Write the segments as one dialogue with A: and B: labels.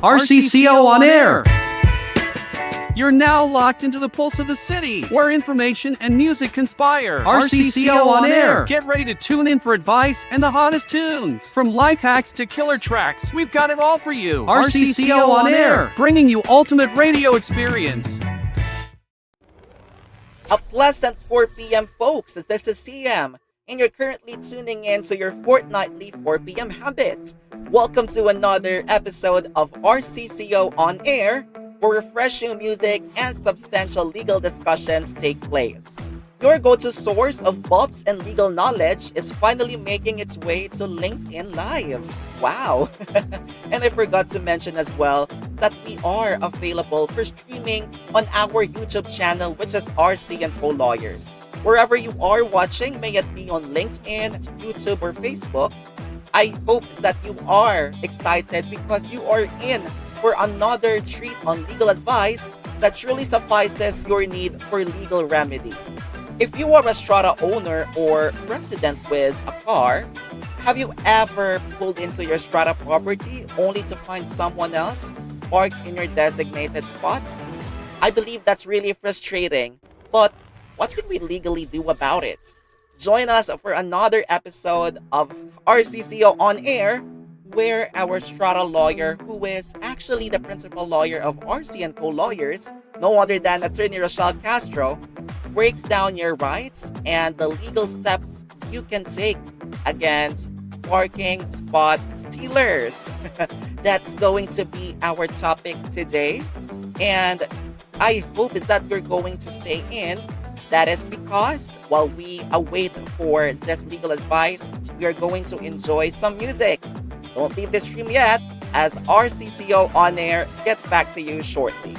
A: RCCO on air! You're now locked into the pulse of the city, where information and music conspire. RCCO on air! Get ready to tune in for advice and the hottest tunes. From life hacks to killer tracks, we've got it all for you. RCCO on air, bringing you ultimate radio experience.
B: A pleasant 4 p.m. folks, this is CM, and you're currently tuning in to your fortnightly 4 p.m. habit. Welcome to another episode of RCCO on air, where refreshing music and substantial legal discussions take place. Your go-to source of buffs and legal knowledge is finally making its way to LinkedIn Live. Wow! And I forgot to mention as well that we are available for streaming on our YouTube channel, which is RCCO Lawyers. Wherever you are watching, may it be on LinkedIn, YouTube, or Facebook, I hope that you are excited because you are in for another treat on legal advice that truly suffices your need for legal remedy. If you are a strata owner or resident with a car, have you ever pulled into your strata property only to find someone else parked in your designated spot? I believe that's really frustrating, but what can we legally do about it? Join us for another episode of RCCO on air, where our strata lawyer, who is actually the principal lawyer of RCCO Lawyers, no other than Attorney Rochelle Castro, breaks down your rights and the legal steps you can take against parking spot stealers. That's going to be our topic today, and I hope that you're going to stay in. That is because while we await for this legal advice, we are going to enjoy some music. Don't leave the stream yet, as RCCO on air gets back to you shortly.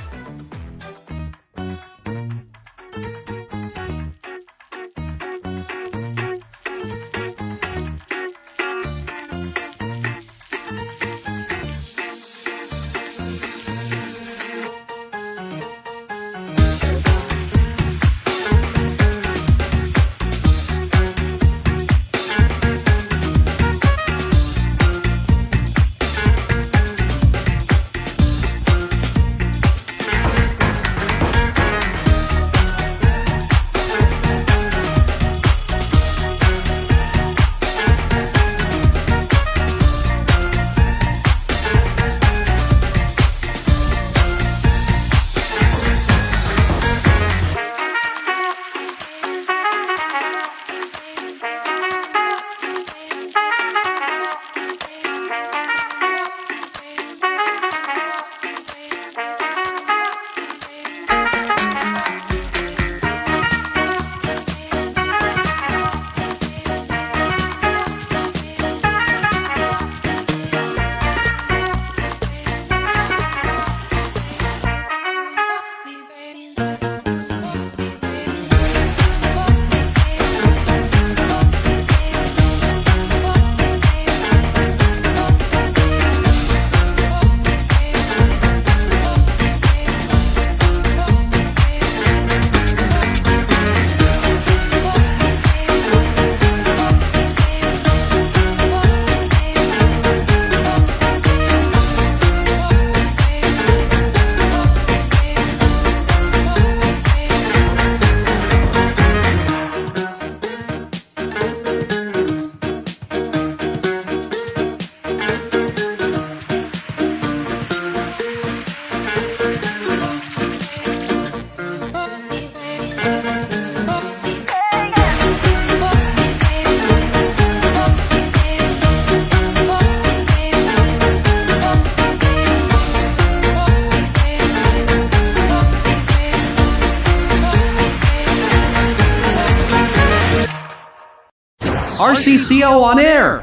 A: RCCO on air!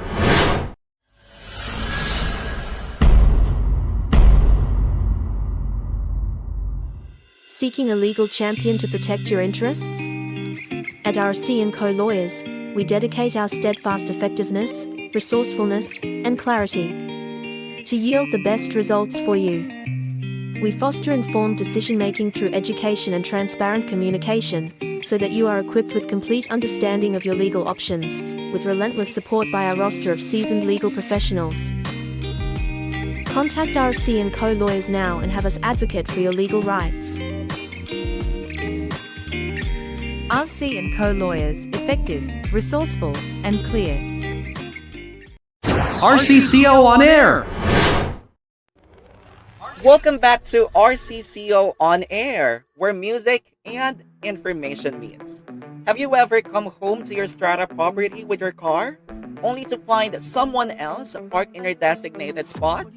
C: Seeking a legal champion to protect your interests? At RCCO Lawyers, we dedicate our steadfast effectiveness, resourcefulness, and clarity to yield the best results for you. We foster informed decision-making through education and transparent communication, so that you are equipped with complete understanding of your legal options, with relentless support by our roster of seasoned legal professionals. Contact RC&Co lawyers now and have us advocate for your legal rights.
D: RC&Co lawyers, effective, resourceful, and clear.
A: RCCO on air.
B: Welcome back to RCCO On Air, where music and information meets. Have you ever come home to your strata property with your car, only to find someone else parked in your designated spot?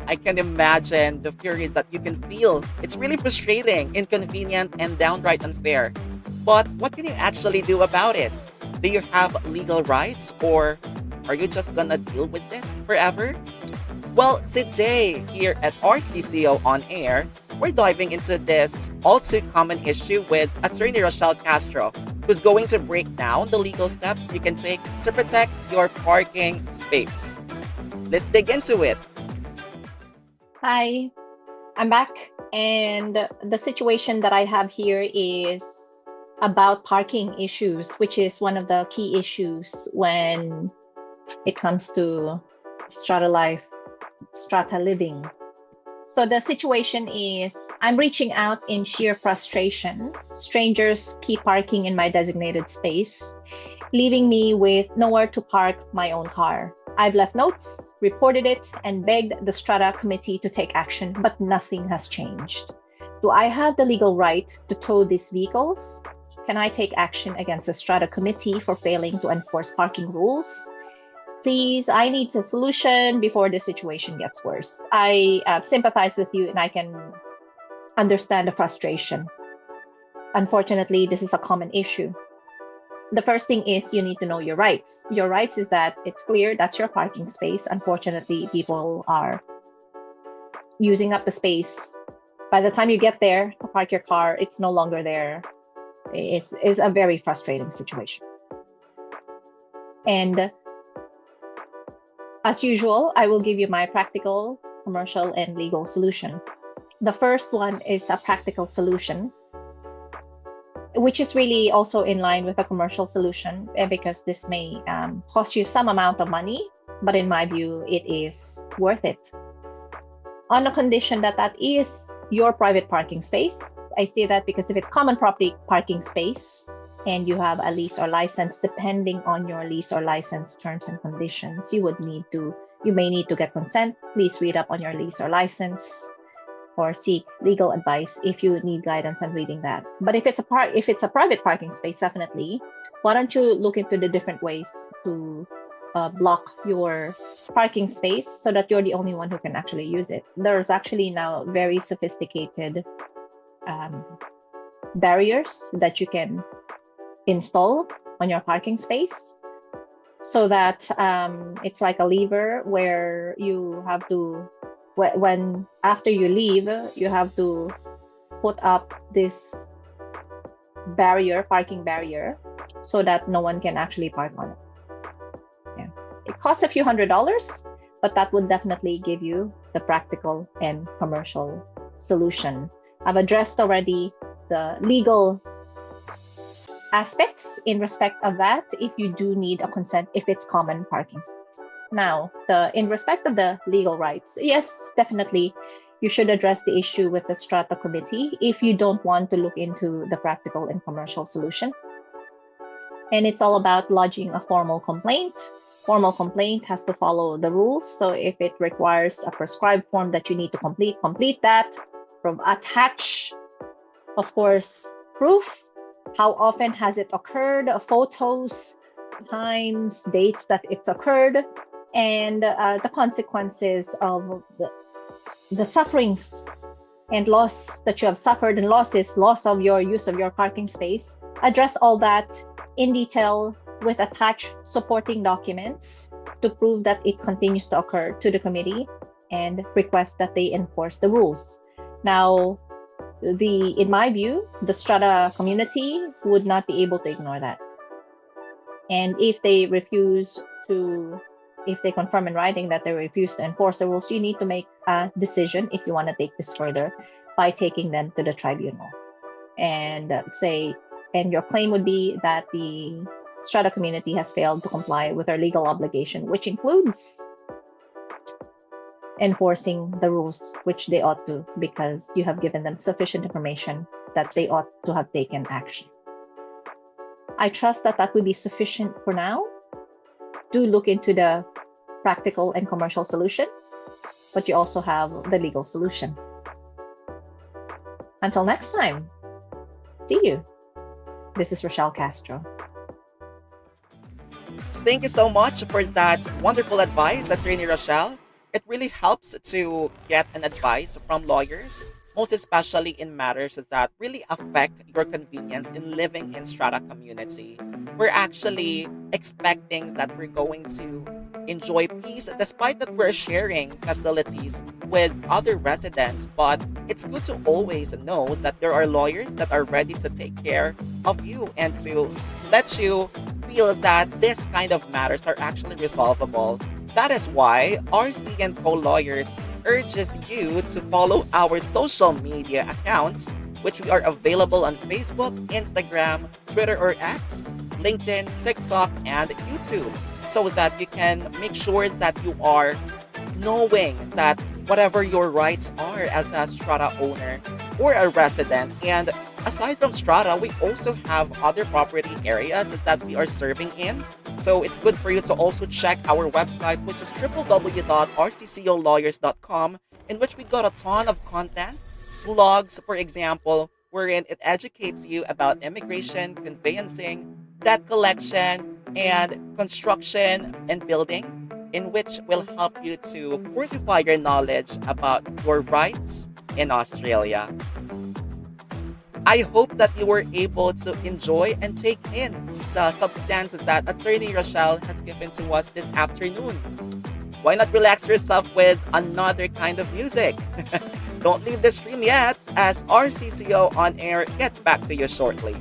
B: I can imagine the furies that you can feel. It's really frustrating, inconvenient, and downright unfair. But what can you actually do about it? Do you have legal rights, or are you just gonna deal with this forever? Well, today, here at RCCO On Air, we're diving into this all-too-common issue with Attorney Rochelle Castro, who's going to break down the legal steps you can take to protect your parking space. Let's dig into it.
E: Hi, I'm back, and the situation that I have here is about parking issues, which is one of the key issues when it comes to strata life, strata living. So the situation is I'm reaching out in sheer frustration. Strangers keep parking in my designated space, leaving me with nowhere to park my own car. I've left notes, reported it, and begged the strata committee to take action, but nothing has changed. Do I have the legal right to tow these vehicles? Can I take action against the strata committee for failing to enforce parking rules? Please, I need a solution before the situation gets worse. I sympathize with you and I can understand the frustration. Unfortunately, this is a common issue. The first thing is you need to know your rights. Your rights is that it's clear that's your parking space. Unfortunately, people are using up the space. By the time you get there to park your car, it's no longer there. It's a very frustrating situation. And as usual, I will give you my practical, commercial, and legal solution. The first one is a practical solution, which is really also in line with a commercial solution because this may cost you some amount of money, but in my view, it is worth it. On the condition that that is your private parking space. I say that because if it's common property parking space and you have a lease or license, depending on your lease or license terms and conditions, you may need to get consent. Please read up on your lease or license, or seek legal advice if you need guidance on reading that. But if it's a private parking space, definitely, why don't you look into the different ways to block your parking space so that you're the only one who can actually use it. There's actually now very sophisticated barriers that you can install on your parking space so that it's like a lever where you have to when after you leave, you have to put up this parking barrier, so that no one can actually park on it. Yeah. It costs a few $100s, but that would definitely give you the practical and commercial solution. I've addressed already the legal aspects in respect of that if you do need a consent if it's common parking space. Now, in respect of the legal rights, yes, definitely, you should address the issue with the strata committee if you don't want to look into the practical and commercial solution. And it's all about lodging a formal complaint. Formal complaint has to follow the rules. So if it requires a prescribed form that you need to complete that. Attach, of course, proof. How often has it occurred? Photos, times, dates that it's occurred, and the consequences of the sufferings and loss that you have suffered, and loss of your use of your parking space. Address all that in detail with attached supporting documents to prove that it continues to occur to the committee, and request that they enforce the rules. Now, in my view, the strata community would not be able to ignore that. And if they confirm in writing that they refuse to enforce the rules, you need to make a decision if you want to take this further by taking them to the tribunal. And your claim would be that the strata community has failed to comply with their legal obligation, which includes enforcing the rules, which they ought to, because you have given them sufficient information that they ought to have taken action. I trust that that will be sufficient for now. Do look into the practical and commercial solution, but you also have the legal solution. Until next time, see you. This is Rochelle Castro.
B: Thank you so much for that wonderful advice, Attorney Rochelle. It really helps to get an advice from lawyers, most especially in matters that really affect your convenience in living in strata community. We're actually expecting that we're going to enjoy peace despite that we're sharing facilities with other residents, but it's good to always know that there are lawyers that are ready to take care of you and to let you feel that this kind of matters are actually resolvable. That is why RCCO Lawyers urges you to follow our social media accounts, which we are available on Facebook, Instagram, Twitter or X, LinkedIn, TikTok, and YouTube, so that you can make sure that you are knowing that whatever your rights are as a strata owner or a resident. And aside from strata, we also have other property areas that we are serving in. So it's good for you to also check our website, which is www.rccolawyers.com, in which we got a ton of content, blogs, for example, wherein it educates you about immigration, conveyancing, debt collection, and construction and building, in which will help you to fortify your knowledge about your rights in Australia. I hope that you were able to enjoy and take in the substance that Attorney Rochelle has given to us this afternoon. Why not relax yourself with another kind of music? Don't leave the stream yet, as RCCO On Air gets back to you shortly.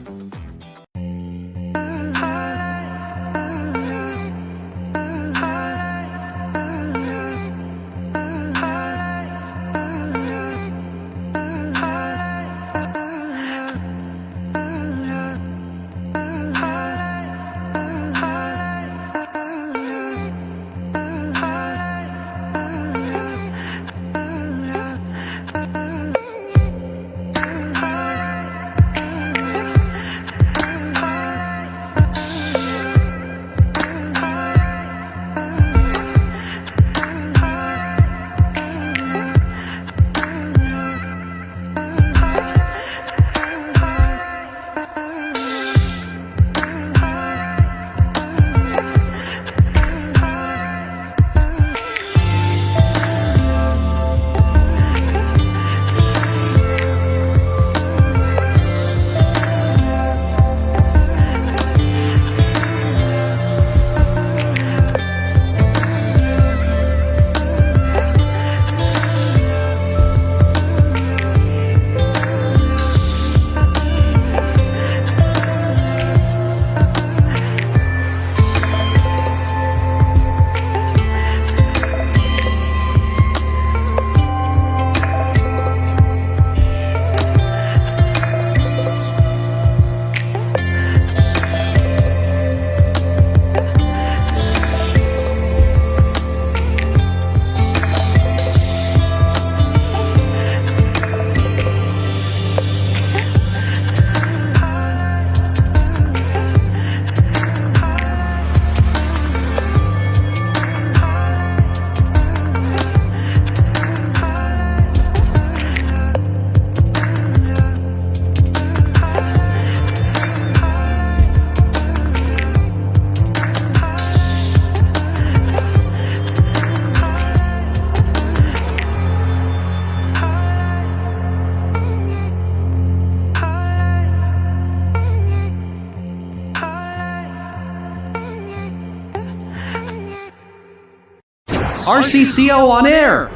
A: RCCO On Air!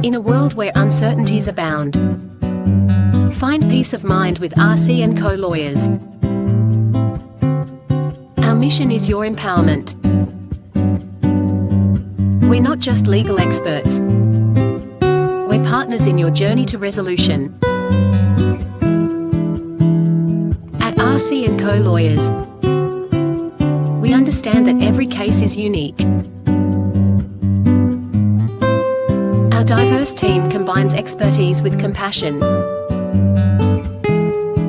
C: In a world where uncertainties abound, find peace of mind with RC&Co Lawyers. Our mission is your empowerment. We're not just legal experts. We're partners in your journey to resolution. At RC&Co Lawyers, we understand that every case is unique.
F: diverse team combines expertise with compassion,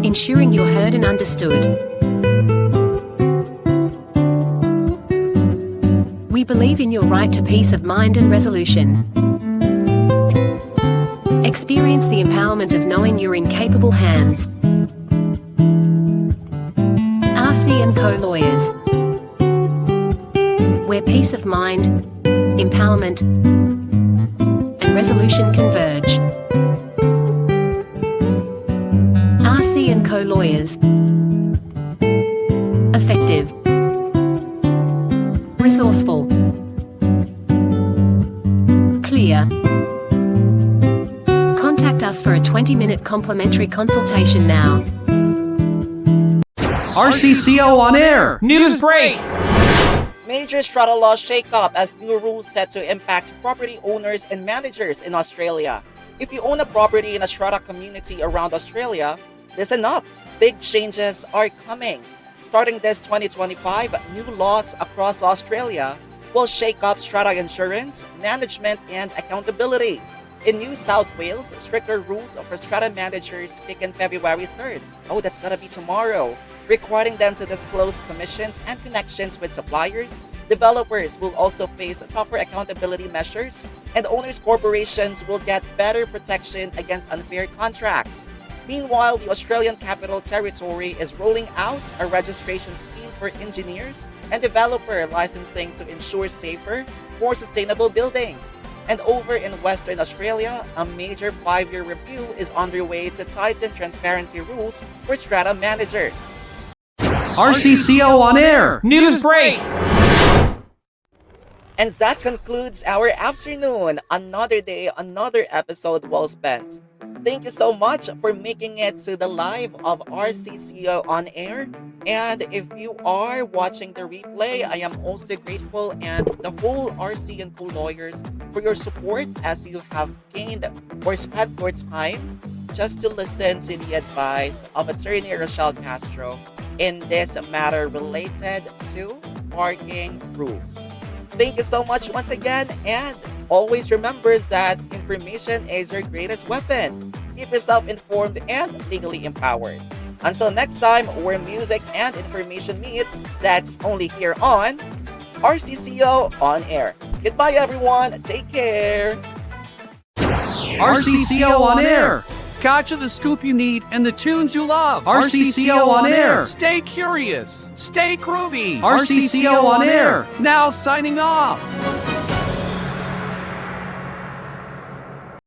F: ensuring you're heard and understood. We believe in your right to peace of mind and resolution. Experience the empowerment of knowing you're in capable hands. RC&Co Lawyers, where peace of mind, empowerment, and resolution converge. RC&Co Lawyers. Effective, resourceful, clear. Contact us for a 20-minute complimentary consultation now.
A: RCCO on air. News break.
B: Major strata law shake-up as new rules set to impact property owners and managers in Australia. If you own a property in a strata community around Australia, listen up. Big changes are coming. Starting this 2025, new laws across Australia will shake up strata insurance, management, and accountability. In New South Wales, stricter rules for strata managers begin February 3rd. Oh, that's gonna be tomorrow. Requiring them to disclose commissions and connections with suppliers. Developers will also face tougher accountability measures, and owners' corporations will get better protection against unfair contracts. Meanwhile, the Australian Capital Territory is rolling out a registration scheme for engineers and developer licensing to ensure safer, more sustainable buildings. And over in Western Australia, a major 5-year review is underway to tighten transparency rules for strata managers.
A: RCCO on air. News break.
B: And that concludes our afternoon. Another day, another episode well spent. Thank you so much for making it to the live of RCCO on air. And if you are watching the replay, I am also grateful and the whole RC&Co Lawyers for your support as you have gained or spent your time just to listen to the advice of Attorney Rochelle Castro in this matter related to parking rules. Thank you so much once again, and always remember that information is your greatest weapon. Keep yourself informed and legally empowered. Until next time, where music and information meets, that's only here on RCCO On Air. Goodbye, everyone. Take care.
A: RCCO on air. Gotcha the scoop you need and the tunes you love. RCCO on air. Stay curious. Stay groovy. RCCO on air. Now signing off.